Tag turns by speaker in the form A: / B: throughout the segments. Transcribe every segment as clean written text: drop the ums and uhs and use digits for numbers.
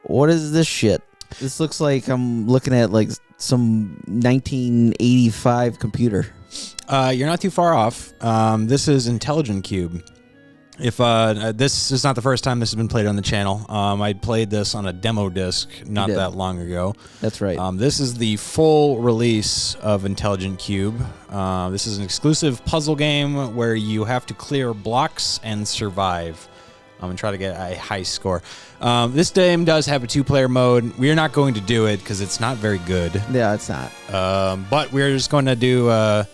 A: What is this shit? This looks like I'm looking at like some 1985 computer.
B: You're not too far off. This is Intelligent Qube. If this is not the first time this has been played on the channel, I played this on a demo disc not that long ago.
A: That's right.
B: This is the full release of Intelligent Qube. This is an exclusive puzzle game where you have to clear blocks and survive. And try to get a high score. This game does have a 2-player mode. We are not going to do it because it's not very good.
A: Yeah, it's not.
B: But we're just going to do a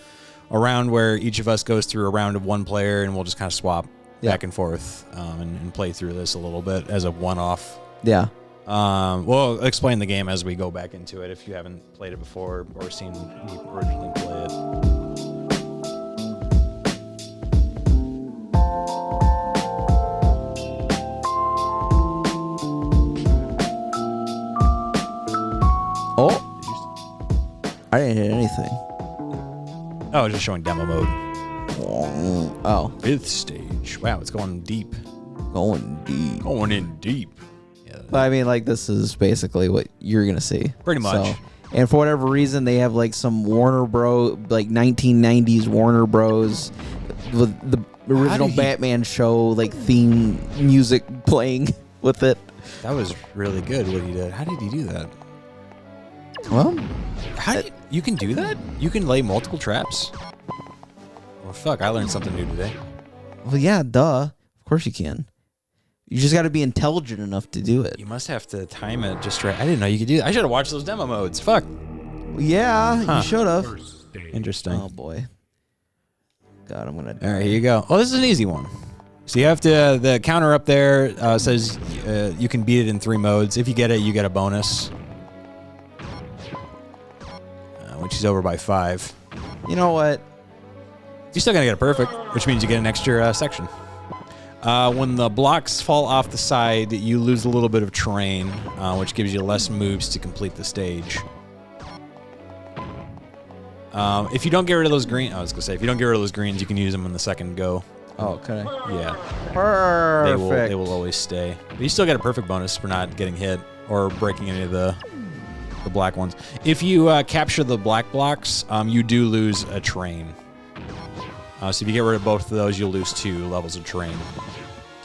B: round where each of us goes through a round of 1 player, and we'll just kind of swap back and forth and play through this a little bit as a one-off.
A: Yeah.
B: We'll explain the game as we go back into it if you haven't played it before or seen me originally play it.
A: Oh, I didn't hit anything.
B: Oh, I was just showing demo mode.
A: Oh.
B: 5th stage. Wow, it's going deep.
A: Going deep.
B: Going in deep. Yeah.
A: But I mean, like, this is basically what you're going to see.
B: Pretty much.
A: So, and for whatever reason, they have, like, some Warner Bros., like, 1990s Warner Bros., with the original Batman show, like, theme music playing with it.
B: That was really good what he did. How did he do that?
A: Well,
B: you can do that? You can lay multiple traps? Well, fuck, I learned something new today.
A: Well, yeah, duh. Of course you can. You just got to be intelligent enough to do it.
B: You must have to time it just right. I didn't know you could do that. I should have watched those demo modes. Fuck.
A: Yeah, you should have.
B: Interesting.
A: Oh, boy. God, I'm going to...
B: All right, here you go. Oh, this is an easy one. So you have to... The counter up there says you can beat it in 3 modes. If you get it, you get a bonus. Which is over by 5.
A: You know what?
B: You're still gonna get a perfect, which means you get an extra section. When the blocks fall off the side, you lose a little bit of terrain, which gives you less moves to complete the stage. If you don't get rid of those greens, I was gonna say, if you don't get rid of those greens, you can use them in the second go.
A: Oh, okay.
B: Yeah.
A: Perfect.
B: They will always stay. But you still get a perfect bonus for not getting hit or breaking any of the black ones. If you capture the black blocks, you do lose a terrain. So if you get rid of both of those, you'll lose 2 levels of terrain.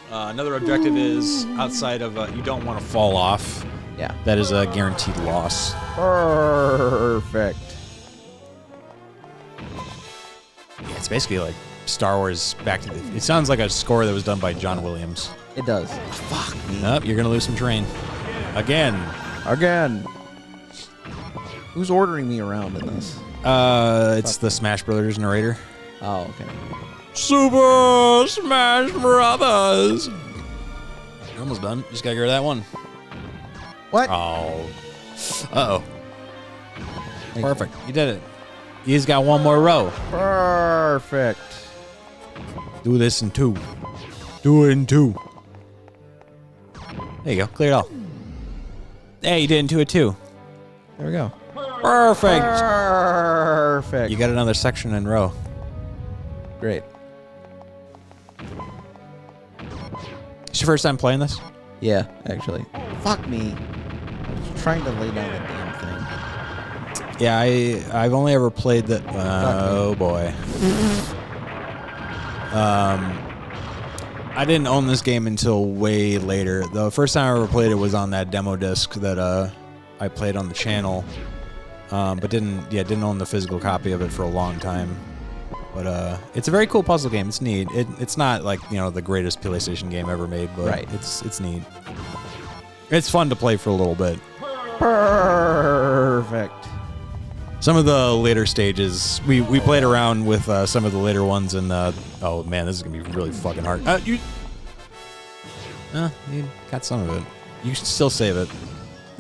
B: Another objective is outside of you don't want to fall off.
A: Yeah.
B: That is a guaranteed loss.
A: Perfect.
B: Yeah, it's basically like Star Wars Back to the... It sounds like a score that was done by John Williams.
A: It does.
B: Fuck. Nope, you're going to lose some terrain. Again.
A: Who's ordering me around in this?
B: It's the Smash Brothers narrator.
A: Oh, okay.
B: Super Smash Brothers. You're almost done. Just gotta get rid of that one.
A: What?
B: Oh. Uh-oh. Perfect. You did it. He's got 1 more row.
A: Perfect.
B: Do this in 2. Do it in 2. There you go. Clear it all. Hey, you did it in 2 of 2.
A: There we go.
B: Perfect.
A: Perfect.
B: You got another section in row.
A: Great.
B: It's your first time playing this?
A: Yeah, actually. Fuck me. I was trying to lay down the damn thing.
B: Yeah, I've only ever played the... oh, boy. I didn't own this game until way later. The first time I ever played it was on that demo disc that I played on the channel, but didn't own the physical copy of it for a long time. But it's a very cool puzzle game. It's neat. It's not like, you know, the greatest PlayStation game ever made, but it's neat. It's fun to play for a little bit.
A: Perfect.
B: Some of the later stages, we played around with some of the later ones, and oh man, this is gonna be really fucking hard. You got some of it. You should still save it.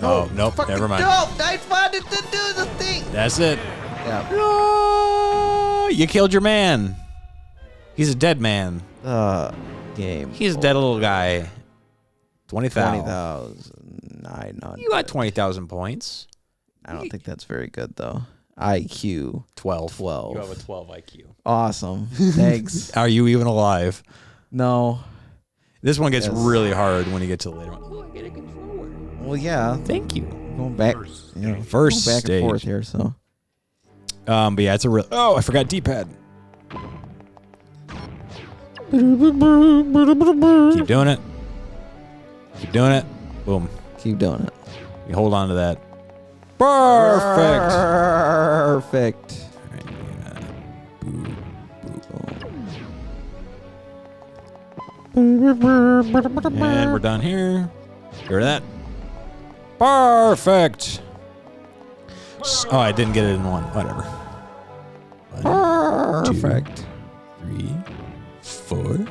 B: Oh nope, never mind.
A: No, I wanted to do the thing.
B: That's it.
A: Yeah.
B: No, you killed your man. He's a dead man.
A: Game.
B: He's a dead little guy. 20,000.
A: 20,900.
B: You got 20,000 points.
A: I don't think that's very good though. IQ
B: 12.
A: You
B: have a 12 IQ.
A: Awesome. Thanks.
B: Are you even alive?
A: No.
B: This one gets
A: Yes.
B: really hard when you get to the later one. Oh, I get a controller.
A: Well, yeah.
B: Thank you.
A: Going back,
B: First
A: going back
B: stage.
A: and forth here. So
B: But yeah, it's a real. Oh, I forgot D-pad. Keep doing it. Keep doing it. Boom.
A: keep doing it.
B: You hold on to that. Perfect.
A: Perfect.
B: And we're done here. Get rid of that. Perfect. Oh, I didn't get it in one. Whatever. 1, 2,
A: Perfect.
B: 3, 4,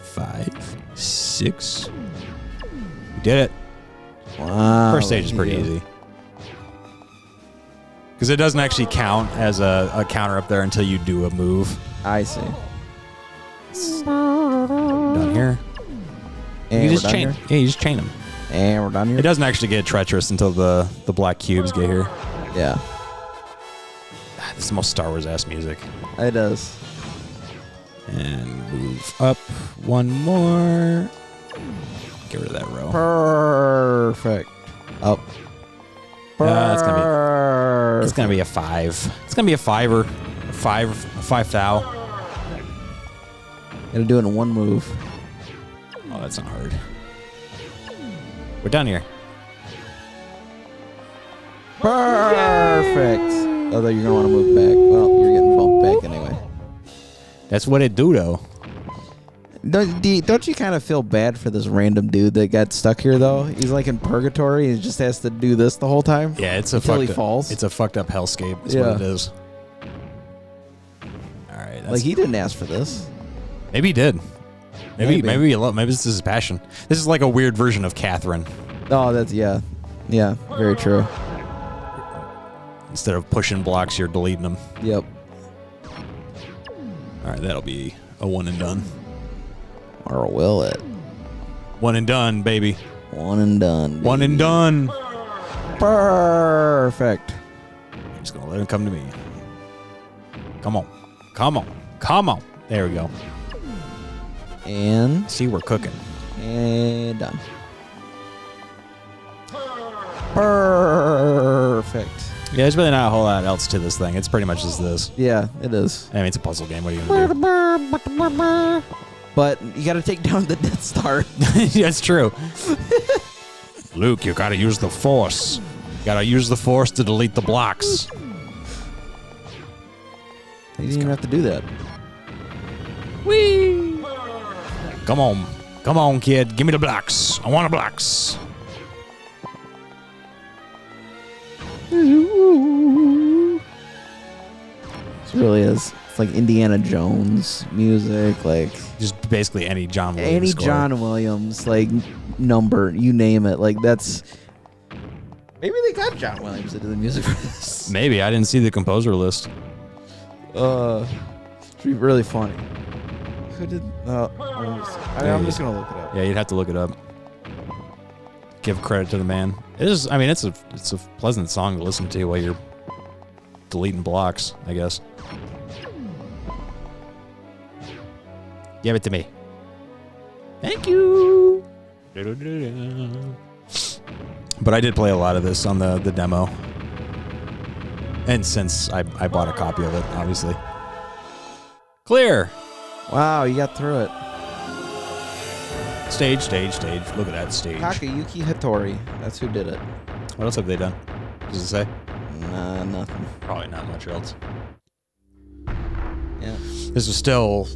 B: 5, 6. We did it.
A: Wow.
B: First stage is pretty easy. Because it doesn't actually count as a counter up there until you do a move.
A: I see.
B: Done here.
A: And
B: You
A: we're
B: just
A: done
B: chain.
A: here.
B: Yeah, you just chain them.
A: And we're done here.
B: It doesn't actually get treacherous until the black cubes get here.
A: Yeah,
B: This is the most Star Wars ass music.
A: it does.
B: And move up one more. Get rid of that row.
A: Perfect. Up.
B: It's gonna
A: Perfect.
B: It's gonna be a 5. It's gonna be a 5-er. A 5 thou.
A: Gotta do it in one move.
B: Oh, that's not hard. We're done here.
A: Perfect. Although you're gonna want to move back. Well, you're getting bumped back anyway.
B: That's what it do, though.
A: Don't you kind of feel bad for this random dude that got stuck here though? He's like in purgatory and he just has to do this the whole time.
B: Yeah, it's a
A: until he
B: fucked
A: falls.
B: It's a fucked up hellscape. Is
A: Yeah.
B: what it is. All right.
A: Like he didn't ask for this.
B: Maybe he did. Maybe
A: Maybe.
B: maybe this is his passion. This is like a weird version of Catherine.
A: Oh, that's yeah, very true.
B: Instead of pushing blocks, you're deleting them.
A: Yep.
B: All right, that'll be a one and done.
A: Or will it?
B: One and done, baby.
A: One and done. Baby.
B: One and done.
A: Perfect.
B: I'm just gonna let him come to me. Come on. Come on. Come on. There we go.
A: And
B: See, we're cooking.
A: done. Perfect.
B: Yeah, there's really not a whole lot else to this thing. It's pretty much just this.
A: Yeah, it is.
B: I mean, it's a puzzle game. What are you gonna do?
A: But you got to take down the Death Star.
B: Yeah, it's true. Luke, you gotta use the Force. You gotta use the Force to delete the blocks.
A: You didn't even have to do that.
B: Whee! Come on. Come on, kid. Give me the blocks. I want the blocks.
A: This really is. It's like Indiana Jones music, like
B: Just basically any John Williams
A: any
B: score.
A: John Williams, like number, you name it. Like that's. Maybe they got John Williams to do the music for this.
B: Maybe. I didn't see the composer list.
A: It'd be really funny. Who did? I'm just gonna look it up.
B: Yeah, you'd have to look it up. Give credit to the man. It is. I mean, it's a pleasant song to listen to while you're deleting blocks, I guess. Give it to me. Thank you. But I did play a lot of this on the demo. And since I bought a copy of it, obviously. Clear.
A: Wow, you got through it.
B: Stage. Look at that stage.
A: Takayuki Hattori. That's who did it.
B: What else have they done? Does it say?
A: Nah, nothing.
B: Probably not much else.
A: Yeah.
B: This is still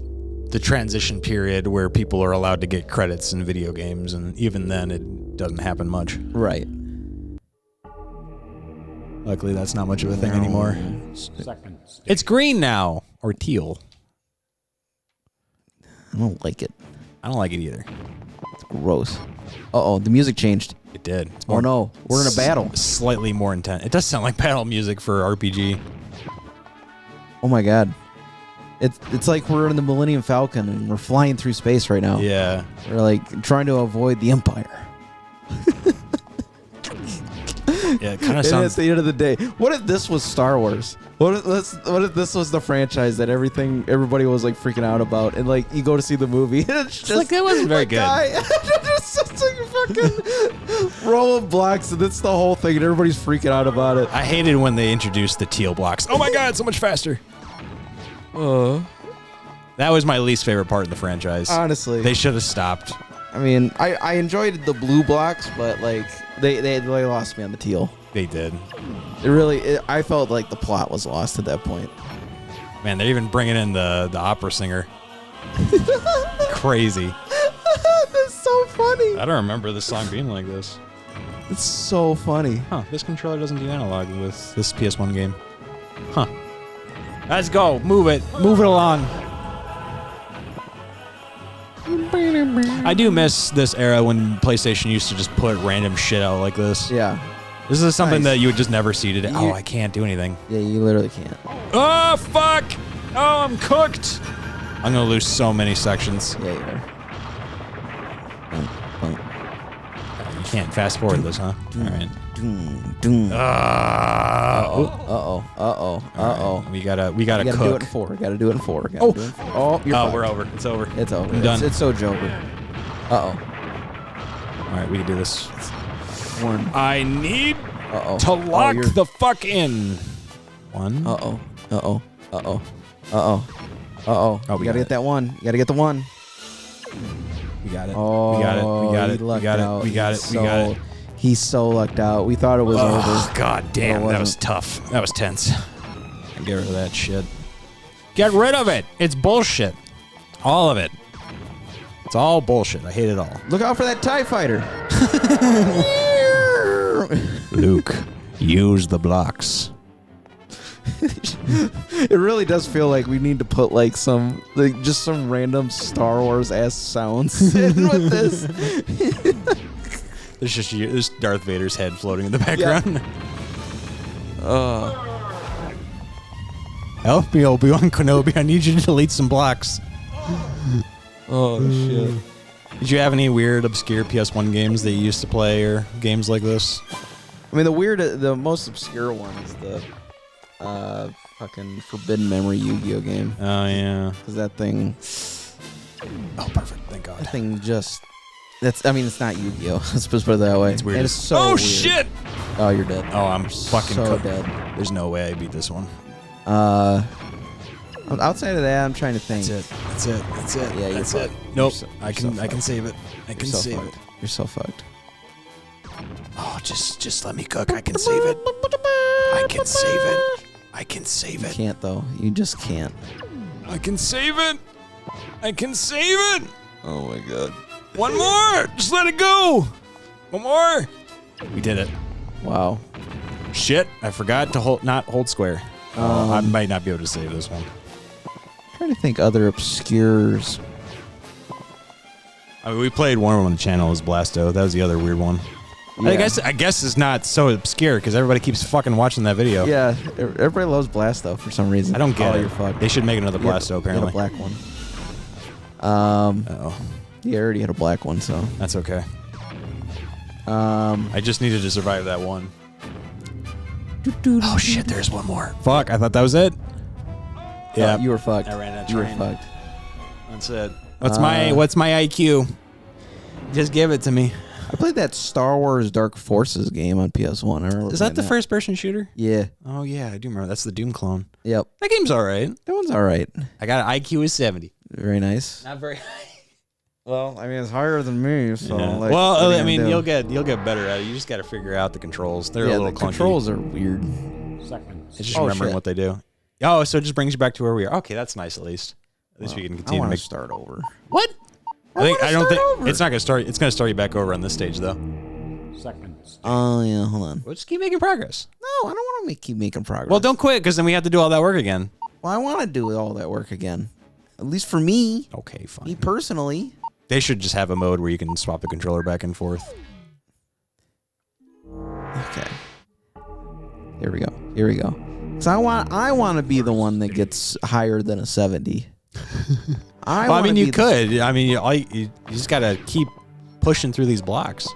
B: the transition period where people are allowed to get credits in video games, and even then it doesn't happen much.
A: Right.
B: Luckily, that's not much of a thing anymore. It's green now, or teal.
A: I don't like it.
B: I don't like it either.
A: It's gross. Uh-oh, the music changed.
B: It did. It's
A: Oh no, we're in a battle.
B: Slightly more intense. It does sound like battle music for RPG.
A: Oh my god. It's like we're in the Millennium Falcon and we're flying through space right now.
B: Yeah.
A: We're like trying to avoid the Empire.
B: Yeah, it kind of
A: And
B: sounds.
A: at the end of the day, what if this was Star Wars? What if this was the franchise that everybody was like freaking out about, and like you go to see the movie, and it's just
B: like, that wasn't very good.
A: It's just like a fucking row of blocks, and that's the whole thing, and everybody's freaking out about it.
B: I hated when they introduced the teal blocks. Oh my god, so much faster. That was my least favorite part of the franchise.
A: Honestly,
B: They should have stopped.
A: I mean, I enjoyed the blue blocks, but like they lost me on the teal.
B: They did.
A: I felt like the plot was lost at that point.
B: Man, they're even bringing in the opera singer. Crazy.
A: That's so funny.
B: I don't remember this song being like this.
A: It's so funny.
B: Huh, this controller doesn't do analog with this PS1 game. Huh. Let's go. Move it. Move it along. I do miss this era when PlayStation used to just put random shit out like this.
A: Yeah.
B: This is something
A: Nice.
B: that you would just never see today. Oh, I can't do anything.
A: Yeah, you literally can't.
B: Oh, fuck. Oh, I'm cooked. I'm going to lose so many sections.
A: Yeah, you are.
B: You can't fast forward this, huh? All right.
A: Uh-oh.
B: We gotta
A: You gotta do it
B: cook.
A: in 4. Gotta do it in 4.
B: Oh.
A: Do it in 4. Oh, you're fucked.
B: We're over. It's over.
A: It's over.
B: I'm done.
A: It's so over. Uh-oh.
B: All right, we can do this.
A: 1.
B: I need
A: Uh-oh.
B: to lock
A: you're-
B: the fuck in. 1.
A: Uh-oh. Uh-oh. Uh-oh. Uh-oh. Uh-oh.
B: Oh,
A: You
B: we
A: gotta
B: got
A: get
B: it.
A: that 1. You gotta get the 1.
B: We got it.
A: Oh,
B: we got it. We got
A: he
B: it. We
A: lucked
B: got
A: out.
B: it. We got it.
A: He's
B: We got it.
A: He's so lucked out. We thought it was
B: Oh,
A: over.
B: god damn.
A: It
B: That was
A: wasn't.
B: tough. That was tense. Get rid of that shit. Get rid of it. It's bullshit. All of it. It's all bullshit. I hate it all.
A: Look out for that TIE fighter.
B: Luke, use the blocks.
A: It really does feel like we need to put like just some random Star Wars ass sounds in with this.
B: There's Darth Vader's head floating in the background. Help me, Obi-Wan Kenobi. I need you to delete some blocks.
A: Oh shit.
B: Did you have any weird, obscure PS1 games that you used to play or games like this?
A: I mean, the most obscure one is the fucking Forbidden Memory Yu-Gi-Oh game.
B: Oh, yeah.
A: Because that thing,
B: Oh, perfect. Thank God.
A: it's not Yu-Gi-Oh. Let's just put it that way.
B: It's weird.
A: And it's so
B: oh,
A: weird.
B: shit!
A: Oh, you're dead.
B: Oh, I'm fucking
A: so
B: cooked.
A: dead.
B: There's no way I beat this one.
A: Outside of that, I'm trying to think.
B: That's it.
A: Yeah, you're
B: That's it.
A: fucked.
B: Nope.
A: You're
B: I can
A: fucked.
B: save it. I can
A: You're so
B: save
A: fucked.
B: it.
A: You're so fucked.
B: Oh, just let me cook. I can save it. I can save it. I can save
A: You
B: it.
A: can't though. You just can't.
B: I can save it. I can save it.
A: Oh my god.
B: One more. Just let it go. One more. We did it.
A: Wow.
B: Shit. I forgot to not hold square. I might not be able to save this one.
A: I'm trying to think other obscures.
B: I mean, we played one on the channel was Blasto. That was the other weird one.
A: Yeah.
B: I guess it's not so obscure because everybody keeps fucking watching that video.
A: Yeah, everybody loves Blasto for some reason.
B: I don't get it.
A: You're fucked.
B: They should make another
A: You had-
B: Blasto
A: you had
B: apparently.
A: a black one.
B: Oh,
A: You already had a black one, so.
B: that's okay.
A: Um.
B: I just needed to survive that one. Oh shit, there's one more. Fuck, I thought that was it. Yeah,
A: You were fucked.
B: I ran that
A: You were
B: train.
A: fucked.
B: That's it. What's my IQ? Just give it to me.
A: I played that Star Wars Dark Forces game on PS1. I remember.
B: Is that
A: playing
B: the first person shooter?
A: Yeah.
B: Oh yeah, I do remember. That's the Doom clone.
A: Yep.
B: That game's all right.
A: That one's all right.
B: I got an IQ is 70.
A: Very nice.
B: Not very high.
A: Well, I mean, it's higher than me, so.
B: Yeah.
A: Like,
B: Well,
A: what are you
B: I
A: gonna
B: mean,
A: do?
B: you'll get better at it. You just got to figure out the controls. They're a
A: Yeah,
B: little
A: the
B: clunky.
A: controls are weird.
B: It's just
A: Oh,
B: remembering
A: shit.
B: what they do. Oh, so it just brings you back to where we are. Okay, that's nice at least. At least we can
A: I
B: continue to
A: want
B: make.
A: to start over.
B: What?
A: I
B: don't
A: start
B: think
A: over.
B: it's not gonna start. It's gonna start you back over on this stage though.
A: Oh yeah, hold on.
B: We'll just keep making progress.
A: No, I don't want to keep making progress.
B: Well, don't quit because then we have to do all that work again.
A: Well, I want to do all that work again. At least for me.
B: Okay,
A: Me
B: fine.
A: personally.
B: They should just have a mode where you can swap the controller back and forth.
A: Okay. Here we go. Here we go. So I want to be the one that gets higher than a 70.
B: I mean, you could. I mean, you just gotta keep pushing through these blocks.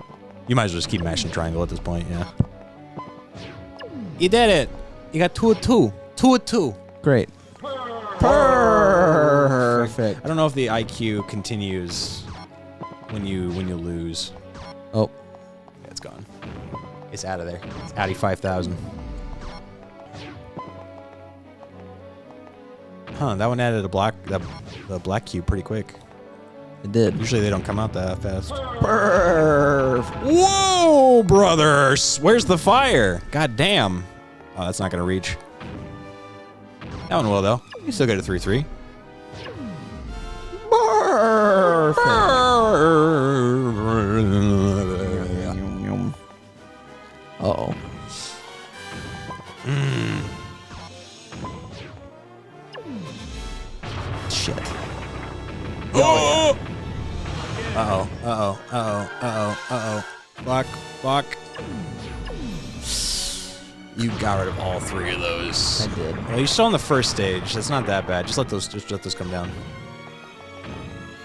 B: You might as well just keep mashing triangle at this point. Yeah. You did it. You got 2 of 2. 2 of 2.
A: Great. Perfect.
B: I don't know if the IQ continues when you lose.
A: Oh.
B: Yeah, it's gone. It's out of there. It's Addy 5000. Huh, that one added the black cube pretty quick.
A: It did.
B: Usually they don't come out that fast.
A: Perfect.
B: Whoa, brothers! Where's the fire? God damn. Oh, that's not gonna reach. That one will though. You still get a 3-3.
A: Perfect. Uh-oh. Shit.
B: Oh! Uh-oh. Uh-oh. Uh-oh. Uh-oh. Uh-oh. Block. You got rid of all 3 of those.
A: I did.
B: Well, you're still on the first stage. That's not that bad. Just let those come down.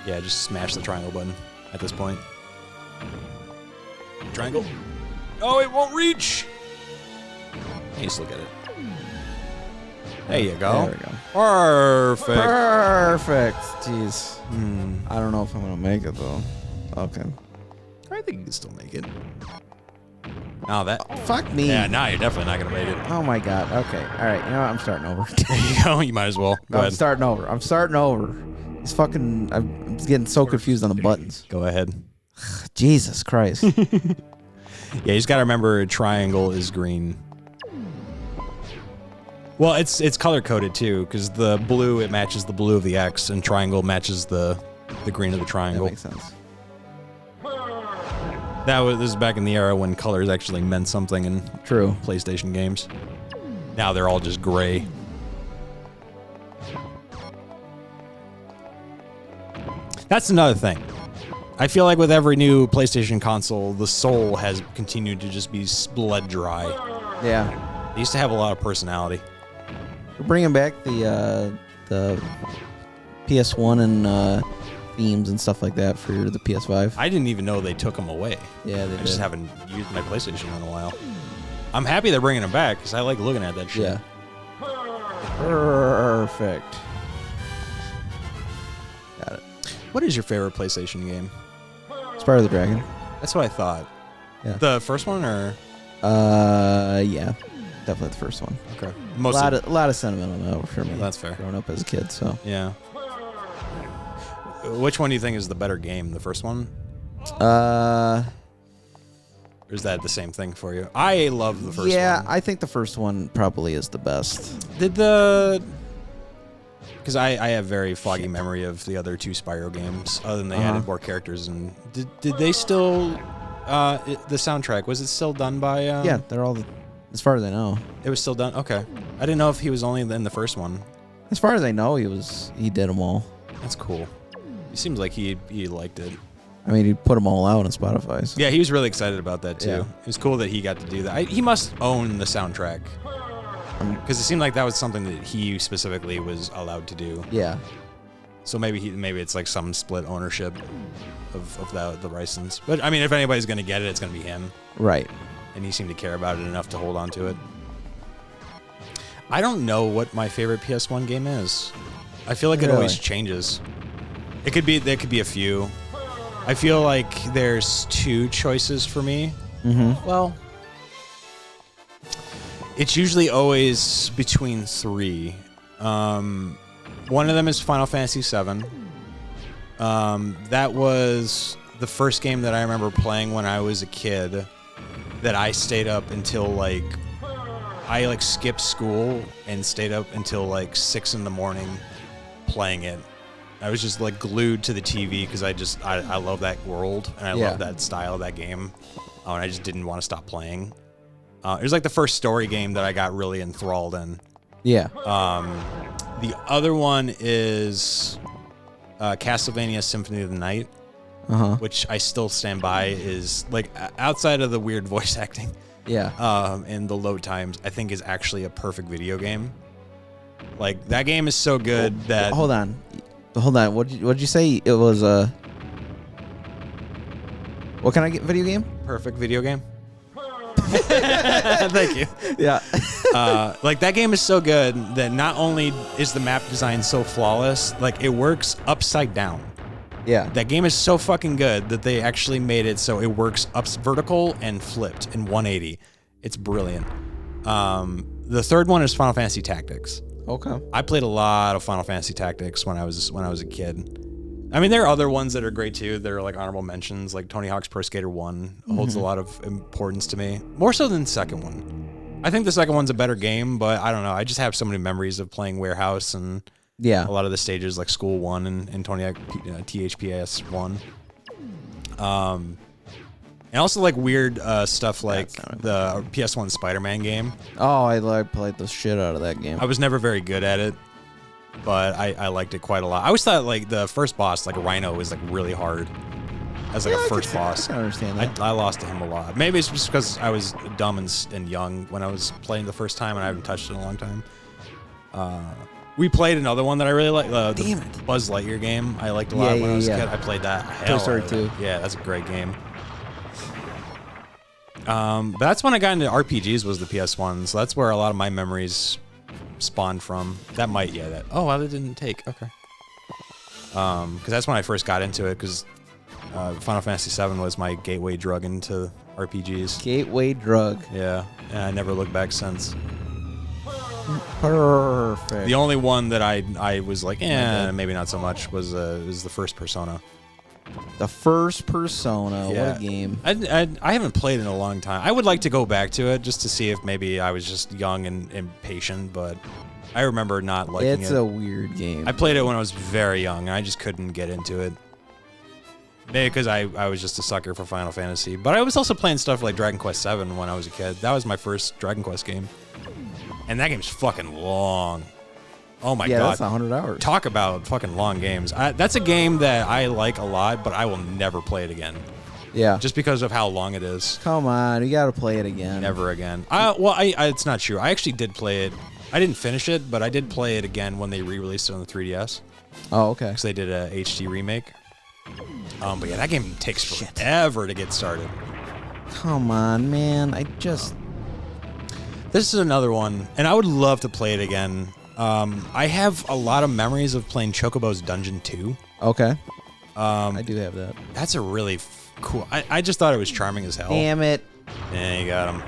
B: Yeah, just smash the triangle button at this point. Triangle. Oh, it won't reach. You just look at it. There you go.
A: There we go.
B: Perfect.
A: Perfect. Jeez. I don't know if I'm gonna make it though. Okay.
B: I think you can still make it. Oh, that.
A: Fuck me.
B: Yeah, now you're definitely not gonna make it.
A: Oh my god. Okay. All right. You know what? I'm starting over.
B: There you go. You might as well. Go
A: I'm
B: ahead.
A: starting over. It's fucking. I'm getting so confused on the buttons.
B: Go ahead.
A: Jesus Christ.
B: Yeah, you just gotta remember a triangle is green. Well, it's color coded too, because the blue it matches the blue of the X, and triangle matches the green of the triangle.
A: That makes sense.
B: This is back in the era when colors actually meant something in
A: True.
B: PlayStation games. Now they're all just gray. That's another thing. I feel like with every new PlayStation console, the soul has continued to just be bled dry.
A: Yeah.
B: They used to have a lot of personality.
A: We're bringing back the PS1 and themes and stuff like that for the PS5.
B: I didn't even know they took them away.
A: Yeah, they
B: I
A: did.
B: just haven't used my PlayStation in a while. I'm happy they're bringing them back because I like looking at that shit.
A: Yeah. Perfect. Got it.
B: What is your favorite PlayStation game?
A: Spyro the Dragon.
B: That's what I thought.
A: Yeah.
B: The first one or?
A: Yeah. Definitely the first one.
B: Okay.
A: A lot of sentimental for me.
B: That's fair.
A: Growing up as a kid, so.
B: Yeah. Which one do you think is the better game? The first one? Or is that the same thing for you? I love the first one.
A: Yeah, I think the first one probably is the best.
B: Because I have very foggy memory of the other 2 Spyro games, other than they added more characters. And did they still the soundtrack, was it still done by?
A: Yeah, they're all. As far as I know,
B: it was still done. Okay, I didn't know if he was only in the first one.
A: As far as I know, he did them all.
B: That's cool. He seems like he liked it.
A: I mean, he put them all out on Spotify. So.
B: Yeah, he was really excited about that too.
A: Yeah.
B: It was cool that he got to do that. He must own the soundtrack because it seemed like that was something that he specifically was allowed to do.
A: Yeah.
B: So maybe it's like some split ownership of the license. But I mean, if anybody's gonna get it, it's gonna be him.
A: Right.
B: And he seemed to care about it enough to hold on to it. I don't know what my favorite PS1 game is. I feel like it always changes. There could be a few. I feel like there's 2 choices for me.
A: Mm-hmm.
B: Well, it's usually always between 3. One of them is Final Fantasy VII. That was the first game that I remember playing when I was a kid. That I stayed up until I skipped school and stayed up until 6 in the morning playing it. I was just glued to the TV because I love that world and I love that style of that game. And I just didn't want to stop playing. It was the first story game that I got really enthralled in.
A: Yeah.
B: The other one is Castlevania Symphony of the Night. Which I still stand by is outside of the weird voice acting, and the load times, I think is actually a perfect video game. That game is so good that.
A: Hold on. What'd you say? It was what can I get? Video game?
B: Perfect video game. Thank you.
A: Yeah.
B: Like that game is so good that not only is the map design so flawless, like it works upside down.
A: Yeah.
B: That game is so fucking good that they actually made it so it works up vertical and flipped in 180. It's brilliant. The third one is Final Fantasy Tactics.
A: Okay.
B: I played a lot of Final Fantasy Tactics when I was a kid. I mean, there are other ones that are great too. That are like honorable mentions, like Tony Hawk's Pro Skater 1 holds a lot of importance to me, more so than the second one. I think the second one's a better game, but I don't know. I just have so many memories of playing Warehouse and a lot of the stages like School 1 and Tony Hawk THPS 1. And also like weird stuff like the PS1 Spider-Man game.
A: Oh, I played the shit out of that game.
B: I was never very good at it, but I liked it quite a lot. I always thought like the first boss, like Rhino, was like really hard as like a first boss.
A: I can understand that.
B: I lost to him a lot. Maybe it's just because I was dumb and young when I was playing the first time, and I haven't touched it in a long time. We played another one that I really like, the Buzz Lightyear game. I liked a lot when I was a kid. I played that.
A: Toy Story 2.
B: Yeah, that's a great game. But that's when I got into RPGs, was the PS1. So that's where a lot of my memories spawned from. That might, oh, well, that didn't take. Okay. Because that's when I first got into it, because Final Fantasy VII was my gateway drug into RPGs.
A: Gateway drug.
B: Yeah, and I never looked back since.
A: Perfect.
B: The only one that I was like, maybe not so much, was the first Persona.
A: The first Persona. What a game.
B: I haven't played in a long time. I would like to go back to it just to see if maybe I was just young and impatient, but I remember not liking it.
A: It's a weird game.
B: I played it when I was very young, and I just couldn't get into it. Maybe because I was just a sucker for Final Fantasy. But I was also playing stuff like Dragon Quest VII when I was a kid. That was my first Dragon Quest game. And that game's fucking long. Oh my god.
A: Yeah, that's 100 hours.
B: Talk about fucking long games. That's a game that I like a lot, but I will never play it again.
A: Yeah.
B: Just because of how long it is.
A: Come on, you gotta play it again.
B: Never again. It's not true. I actually did play it. I didn't finish it, but I did play it again when they re-released it on the 3DS.
A: Oh, okay.
B: Because they did a HD remake. But yeah, that game takes forever to get started.
A: Come on, man.
B: This is another one, and I would love to play it again. I have a lot of memories of playing Chocobo's Dungeon 2.
A: Okay. I do have that.
B: That's a really cool. I just thought it was charming as hell.
A: Damn it.
B: Yeah, you got him.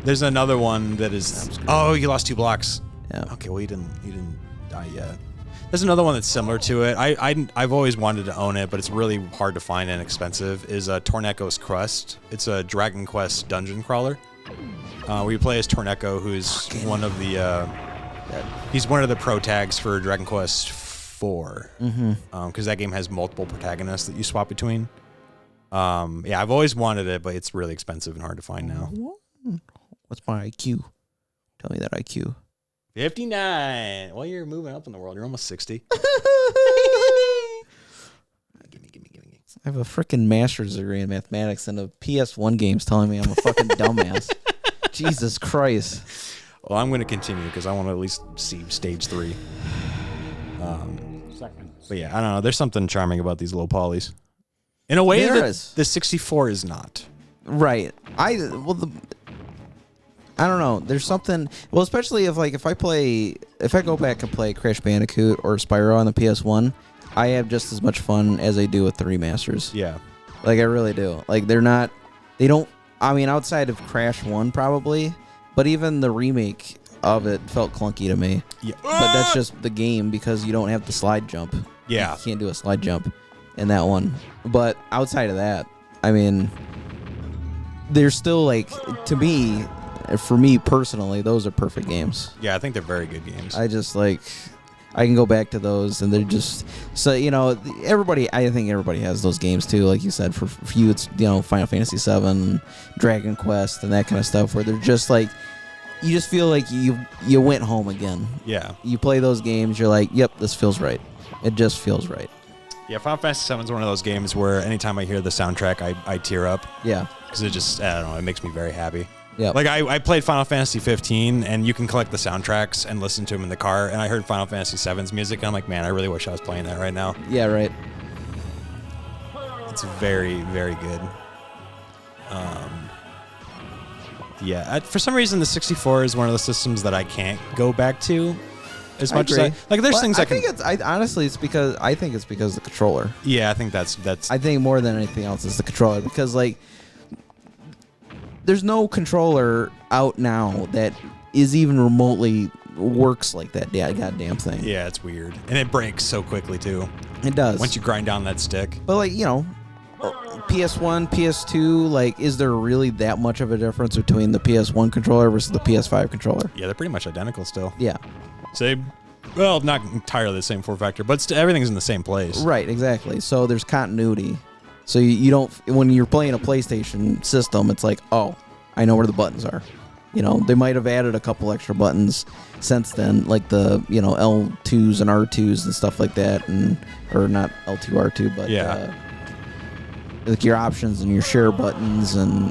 B: There's another one that is. Oh, you lost 2 blocks.
A: Yeah.
B: Okay, well you didn't die yet. There's another one that's similar to it. I've always wanted to own it, but it's really hard to find and expensive. Is Torneco's Crust. It's a Dragon Quest dungeon crawler. Where you play as Torneco, who's one of the. He's one of the pro tags for Dragon Quest 4. Because that game has multiple protagonists that you swap between. Yeah, I've always wanted it, but it's really expensive and hard to find now.
A: What's my IQ? Tell me that IQ.
B: 59. Well, you're moving up in the world. You're almost 60. Gimme.
A: I have a freaking master's degree in mathematics, and a PS1 game's telling me I'm a fucking dumbass. Jesus Christ.
B: Well, I'm going to continue because I want to at least see stage 3. But yeah, I don't know. There's something charming about these low polys. In a way that the 64 is not.
A: Right. I don't know. There's something. Well, especially if I go back and play Crash Bandicoot or Spyro on the PS1, I have just as much fun as I do with the remasters.
B: Yeah.
A: Like I really do. Like I mean, outside of Crash 1 probably, but even the remake of it felt clunky to me.
B: Yeah.
A: But that's just the game because you don't have the slide jump.
B: Yeah.
A: You can't do a slide jump in that one. But outside of that, I mean, there's still to me, for me personally, those are perfect games.
B: Yeah, I think they're very good games.
A: I can go back to those, and they're just so I think everybody has those games too. Like you said, for you, it's Final Fantasy VII, Dragon Quest, and that kind of stuff, where they're just like you just feel like you went home again.
B: Yeah.
A: You play those games, you're like, yep, this feels right. It just feels right.
B: Yeah, Final Fantasy VII is one of those games where anytime I hear the soundtrack, I tear up.
A: Yeah.
B: Because it just, I don't know, it makes me very happy.
A: Yeah.
B: Like, I played Final Fantasy 15, and you can collect the soundtracks and listen to them in the car, and I heard Final Fantasy 7's music, and I'm like, man, I really wish I was playing that right now.
A: Yeah, right.
B: It's very, very good. Yeah, for some reason, the 64 is one of the systems that I can't go back to as much as I like. There's things I can.
A: Honestly, it's because of the controller.
B: Yeah, I think that's.
A: I think more than anything else is the controller, because like there's no controller out now that is even remotely works like that goddamn thing.
B: Yeah, it's weird, and it breaks so quickly too.
A: It does.
B: Once you grind down that stick.
A: But like, PS1, PS2, like, is there really that much of a difference between the PS1 controller versus the PS5 controller?
B: Yeah, they're pretty much identical still.
A: Yeah.
B: Same. Well, not entirely the same form factor, but everything's in the same place.
A: Right, exactly. So there's continuity. So you don't, when you're playing a PlayStation system, it's like, oh, I know where the buttons are. They might have added a couple extra buttons since then, like the, L2s and R2s and stuff like that, or not L2, R2, but like your options and your share buttons and,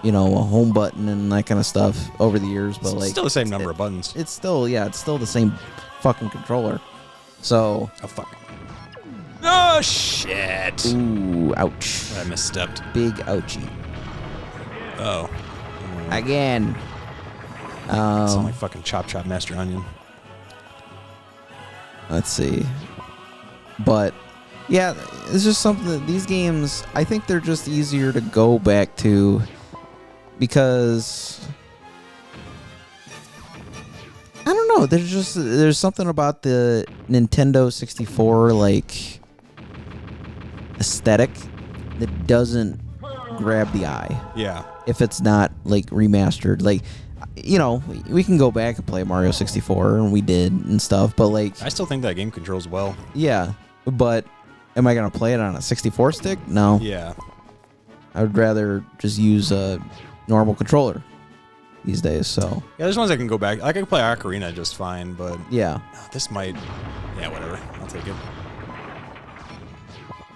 A: a home button and that kind of stuff over the years. But
B: it's still the same number of buttons.
A: It's still the same fucking controller. So.
B: Oh, fuck. Oh, shit.
A: Ooh, ouch.
B: I misstepped.
A: Big ouchie.
B: Oh.
A: Again.
B: Sound like fucking Chop Master Onion.
A: Let's see. But, yeah, it's just something that these games, I think they're just easier to go back to because, I don't know, there's something about the Nintendo 64, like, aesthetic that doesn't grab the eye.
B: Yeah.
A: If it's not, like, remastered. Like, we can go back and play Mario 64, and we did and stuff, but like,
B: I still think that game controls well.
A: Yeah, but am I gonna play it on a 64 stick? No.
B: Yeah.
A: I would rather just use a normal controller these days. So
B: yeah, there's ones I can go back. I can play Ocarina just fine, but
A: yeah,
B: this might. Yeah, whatever. I'll take it.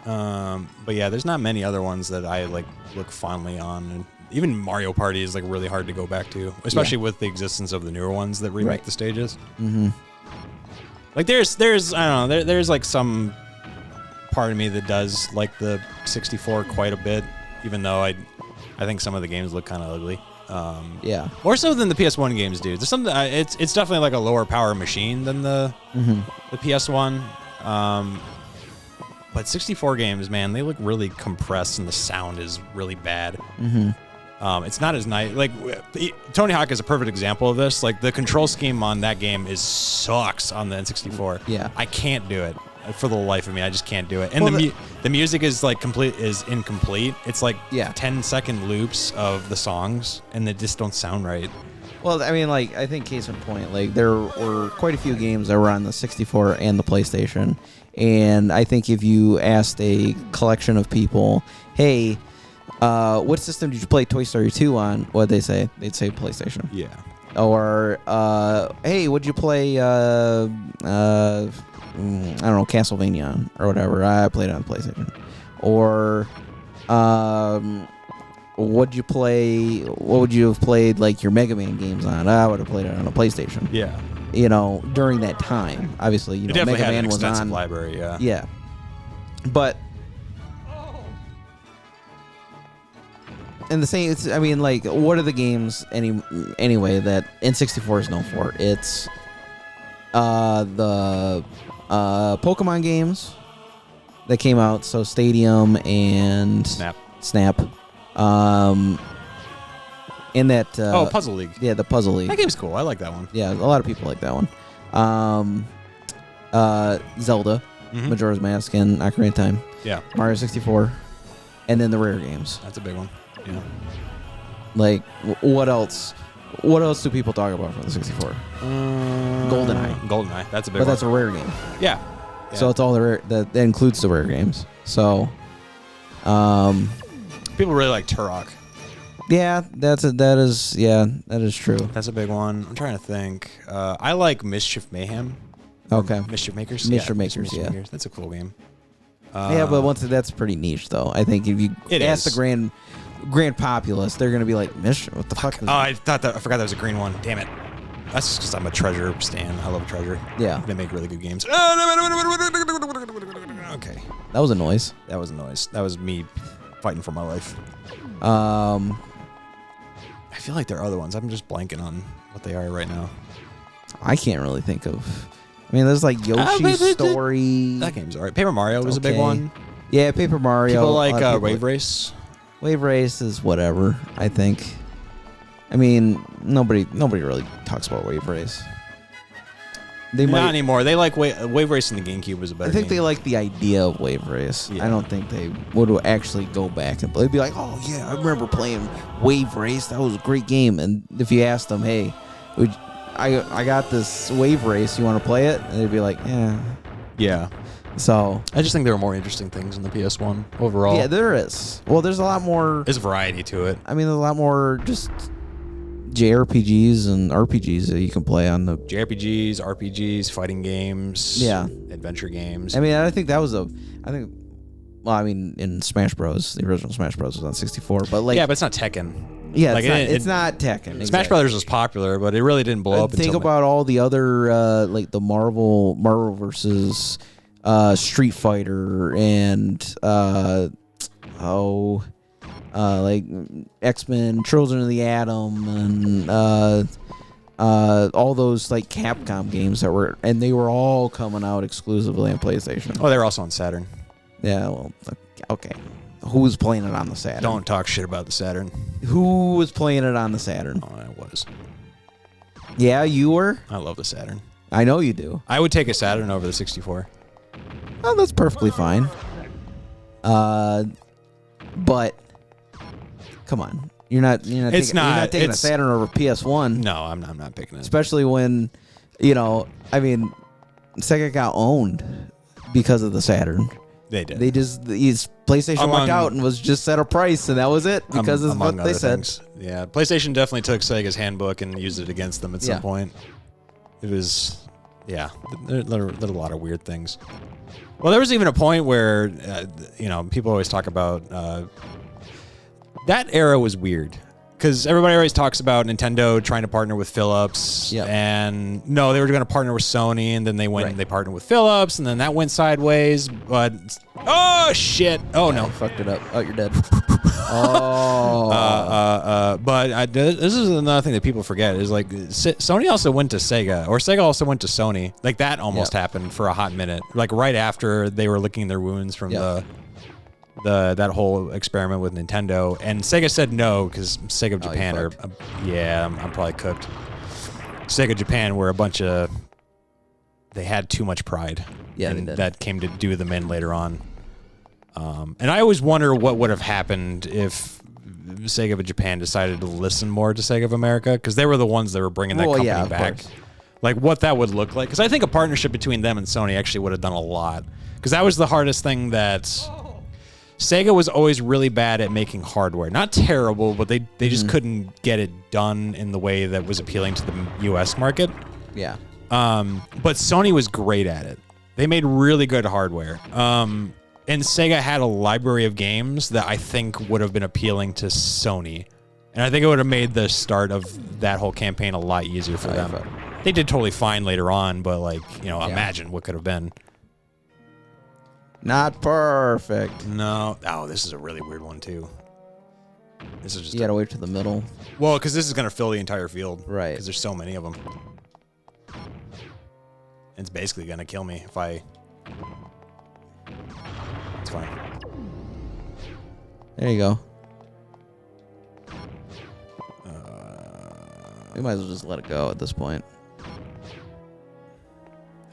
B: But yeah, there's not many other ones that I like look fondly on, and even Mario Party is like really hard to go back to, especially with the existence of the newer ones that remake the stages.
A: Mm-hmm.
B: Like there's I don't know, there's like some part of me that does like the 64 quite a bit, even though I think some of the games look kind of ugly.
A: Yeah,
B: more so than the PS1 games do. There's something. It's definitely like a lower power machine than the PS1. But 64 games, man, they look really compressed and the sound is really bad.
A: Mm-hmm.
B: It's not as nice. Like Tony Hawk is a perfect example of this. Like the control scheme on that game sucks on the N64.
A: Yeah,
B: I can't do it for the life of me. I just can't do it. And the music is like incomplete. It's like 10-second loops of the songs, and they just don't sound right.
A: Well, I mean, like, I think case in point, like, there were quite a few games that were on the 64 and the PlayStation, and I think if you asked a collection of people, hey, what system did you play Toy Story 2 on? What'd they say? They'd say PlayStation.
B: Yeah.
A: Or, hey, what'd you play, I don't know, Castlevania on, or whatever. I played it on PlayStation. Or, what would you have played, like, your Mega Man games on? I would have played it on a PlayStation.
B: Yeah.
A: During that time. Obviously, Mega Man was on.
B: Library, yeah.
A: Yeah. But, and the same, I mean, like, what are the games anyway that N64 is known for? It's the Pokemon games that came out, so Stadium and Snap. In that
B: Puzzle League.
A: Yeah, the Puzzle League.
B: That game's cool. I like that one.
A: Yeah, a lot of people like that one. Zelda, Majora's Mask, and Ocarina of Time.
B: Yeah.
A: Mario 64, and then the rare games.
B: That's a big one. Yeah.
A: Like, what else? What else do people talk about from the 64?
B: GoldenEye. That's a big one.
A: But that's a rare game.
B: Yeah.
A: So it's all the rare. That includes the rare games. So,
B: people really like Turok.
A: Yeah, that is true.
B: That's a big one. I'm trying to think. I like Mischief Mayhem.
A: Okay.
B: Mischief Makers.
A: Mischief Makers.
B: That's a cool game.
A: Yeah, but that's pretty niche, though. I think if you ask the grand populace, they're gonna be like, Mischief, what the fuck?
B: I forgot that was a green one. Damn it. That's just because I'm a Treasure stan. I love Treasure.
A: Yeah.
B: They make really good games. Okay.
A: That was a noise.
B: That was a noise. That was me fighting for my life. I feel like there are other ones. I'm just blanking on what they are right now.
A: I can't really think of. I mean, there's like Yoshi's Story.
B: That game's alright. Paper Mario was a big one.
A: Yeah, Paper Mario.
B: People like Wave Race.
A: Wave Race is whatever, I think. I mean, nobody really talks about Wave Race.
B: Not anymore. They like Wave Race in the GameCube was a better game.
A: I think they like the idea of Wave Race. Yeah. I don't think they would actually go back and they'd be like, oh yeah, I remember playing Wave Race. That was a great game. And if you asked them, hey, I got this Wave Race, you want to play it? And they'd be like, yeah.
B: Yeah.
A: So
B: I just think there are more interesting things in the PS1 overall.
A: Yeah, there is. Well, there's a lot more.
B: There's variety to it.
A: I mean, there's a lot more just JRPGs and RPGs that you can play on the
B: JRPGs, RPGs, fighting games, adventure games.
A: I mean, I think in Smash Bros, the original Smash Bros was on 64, but like
B: but it's not Tekken.
A: Yeah, like it's not Tekken.
B: Smash
A: exactly.
B: Brothers was popular, but it really didn't blow up.
A: Think about all the other like the Marvel versus Street Fighter and like X-Men, Children of the Atom, and all those like Capcom games they were all coming out exclusively on PlayStation.
B: Oh, they were also on Saturn.
A: Yeah, well, okay. Who was playing it on the Saturn?
B: Don't talk shit about the Saturn.
A: Who was playing it on the Saturn?
B: Oh, I was.
A: Yeah, you were?
B: I love the Saturn.
A: I know you do.
B: I would take a Saturn over the 64.
A: Oh, that's perfectly fine. But come on, you're not taking a Saturn over PS1.
B: No, I'm not picking it.
A: Especially when, I mean, Sega got owned because of the Saturn.
B: They did.
A: PlayStation walked out and was just set a price, and that was it because of what they said.
B: Things. Yeah, PlayStation definitely took Sega's handbook and used it against them at some point. It was, there are a lot of weird things. Well, there was even a point where, people always talk about that era was weird. Because everybody always talks about Nintendo trying to partner with Philips, and no, they were going to partner with Sony, and then they went and they partnered with Philips, and then that went sideways. But oh shit! Oh no,
A: I fucked it up. Oh, you're dead.
B: But this is another thing that people forget is like Sony also went to Sega, or Sega also went to Sony. Like that almost happened for a hot minute. Like right after they were licking their wounds from that whole experiment with Nintendo, and Sega said no because Sega of Japan I'm probably cooked. Sega Japan were a bunch of they had too much pride, and that came to do them in later on. And I always wonder what would have happened if Sega of Japan decided to listen more to Sega of America, because they were the ones that were bringing that company back. Like what that would look like, because I think a partnership between them and Sony actually would have done a lot, because that was the hardest thing that. Sega was always really bad at making hardware. Not terrible, but they just couldn't get it done in the way that was appealing to the U.S. market.
A: Yeah.
B: But Sony was great at it. They made really good hardware. And Sega had a library of games that I think would have been appealing to Sony. And I think it would have made the start of that whole campaign a lot easier for them. They did totally fine later on, but imagine what could have been.
A: Not perfect.
B: No. Oh, this is a really weird one, too. This is just
A: you gotta wait to the middle.
B: Well, because this is going to fill the entire field.
A: Right.
B: Because there's so many of them. It's basically going to kill me if I... It's fine.
A: There you go. We might as well just let it go at this point.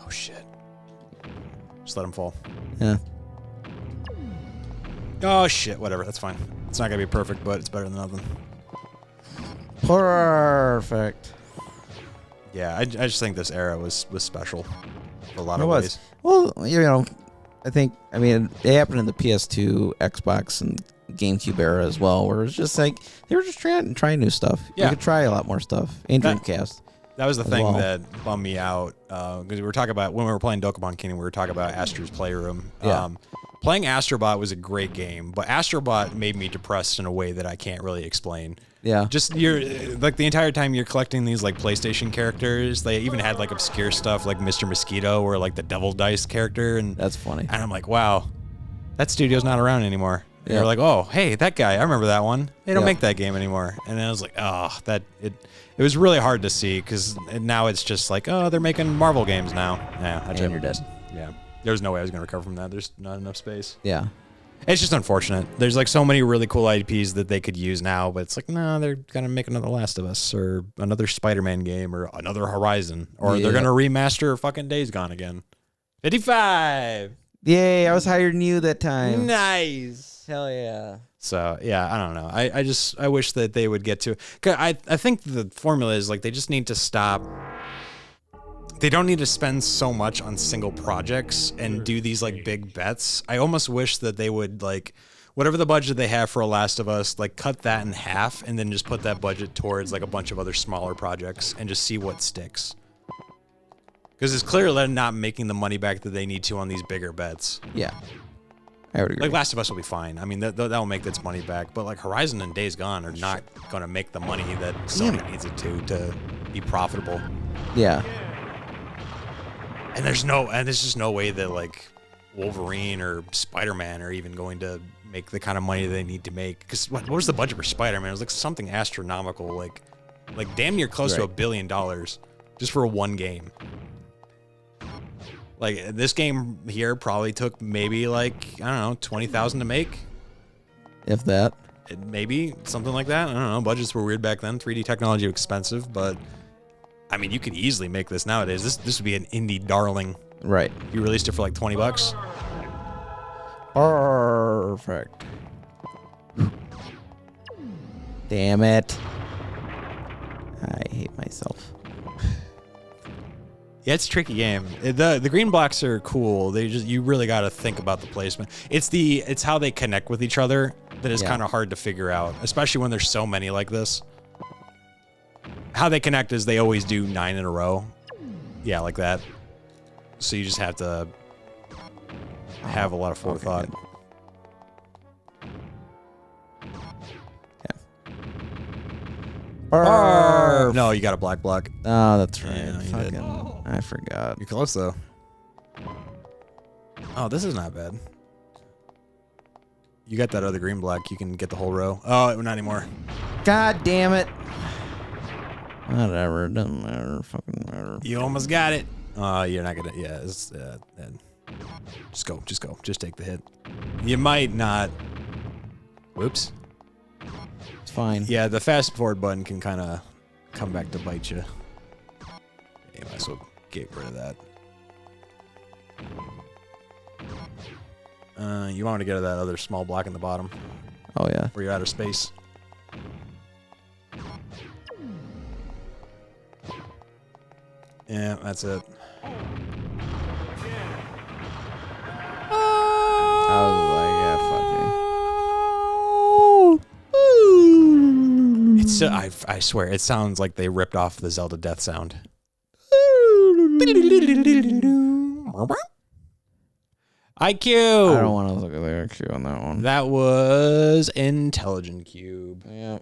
B: Oh, shit. Just let him fall.
A: Yeah.
B: Oh, shit. Whatever. That's fine. It's not going to be perfect, but it's better than nothing.
A: Perfect.
B: Yeah, I just think this era was special for a lot of ways.
A: Well, I mean, it happened in the PS2, Xbox, and GameCube era as well, where it was just like, they were just trying new stuff. Yeah. You could try a lot more stuff. And Dreamcast.
B: That was the thing that bummed me out, because we were talking about, when we were playing Dokkan Kingdom, we were talking about Astro's Playroom.
A: Yeah.
B: Playing Astrobot was a great game, but Astrobot made me depressed in a way that I can't really explain.
A: Yeah.
B: Just the entire time you're collecting these like PlayStation characters. They even had like obscure stuff like Mr. Mosquito or like the Devil Dice character, and
A: that's funny.
B: And I'm like, wow, that studio's not around anymore. They were like, oh, hey, that guy, I remember that one. They don't make that game anymore. And then I was like, oh, it was really hard to see because now it's just like, oh, they're making Marvel games now. Yeah,
A: And you're dead.
B: Yeah. There's no way I was going to recover from that. There's not enough space.
A: Yeah.
B: It's just unfortunate. There's like so many really cool IPs that they could use now, but it's like, no, they're going to make another Last of Us or another Spider-Man game or another Horizon, or they're going to remaster fucking Days Gone again. 55.
A: Yay, I was higher than you that time.
B: Nice.
A: Hell yeah.
B: So, yeah, I don't know. I wish that they would get to, 'cause I think the formula is like, they just need to stop. They don't need to spend so much on single projects and do these like big bets. I almost wish that they would like whatever the budget they have for A Last of Us, like cut that in half and then just put that budget towards like a bunch of other smaller projects and just see what sticks. Because it's clear they're not making the money back that they need to on these bigger bets.
A: Yeah. I would agree.
B: Like Last of Us will be fine. I mean, that will make its money back. But like Horizon and Days Gone are not going to make the money that Sony needs it to be profitable.
A: Yeah.
B: And there's just no way that like Wolverine or Spider-Man are even going to make the kind of money they need to make. Because what was the budget for Spider-Man? It was like something astronomical, like damn near close to $1 billion just for one game. Like this game here probably took maybe like, I don't know, 20,000 to make.
A: If that.
B: Maybe something like that. I don't know. Budgets were weird back then. 3D technology was expensive, but I mean, you could easily make this nowadays. This would be an indie darling.
A: Right.
B: You released it for like $20.
A: Perfect. Damn it. I hate myself.
B: Yeah, it's a tricky game. The green blocks are cool. You really got to think about the placement. It's how they connect with each other that is kind of hard to figure out, especially when there's so many like this. How they connect is they always do 9 in a row. Yeah, like that. So you just have to have a lot of forethought. No, you got a black block.
A: Oh, that's right.
B: Yeah,
A: Fucking, I forgot.
B: You're close, though. Oh, this is not bad. You got that other green block. You can get the whole row. Oh, not anymore.
A: God damn it. Whatever, it doesn't matter. Fucking matter.
B: You almost got it. You're not gonna. Yeah, just go. Just take the hit. You might not. Whoops.
A: It's fine.
B: Yeah, the fast forward button can kind of come back to bite you. You might as well get rid of that. You want to get to that other small block in the bottom.
A: Oh yeah.
B: Where you're out of space. Yeah, that's it.
A: I was like, yeah, fuck me.
B: It's I swear, it sounds like they ripped off the Zelda death sound. IQ!
A: I don't want to look at the IQ on that one.
B: That was Intelligent Qube.
A: Yeah.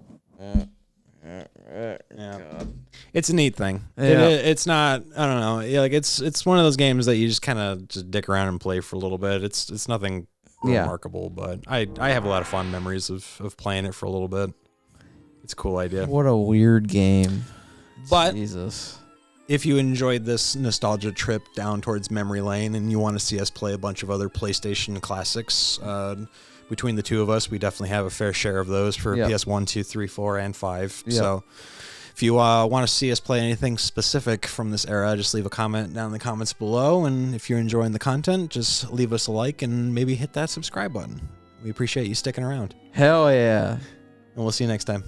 A: God.
B: It's a neat thing.
A: Yeah.
B: It's not. I don't know. Yeah, like it's one of those games that you just kind of just dick around and play for a little bit. It's nothing remarkable, but I have a lot of fond memories of playing it for a little bit. It's a cool idea.
A: What a weird game.
B: But
A: Jesus.
B: If you enjoyed this nostalgia trip down towards memory lane and you want to see us play a bunch of other PlayStation classics, between the two of us, we definitely have a fair share of those for PS1, 2, 3, 4, and 5. Yep. So if you want to see us play anything specific from this era, just leave a comment down in the comments below. And if you're enjoying the content, just leave us a like and maybe hit that subscribe button. We appreciate you sticking around.
A: Hell yeah.
B: And we'll see you next time.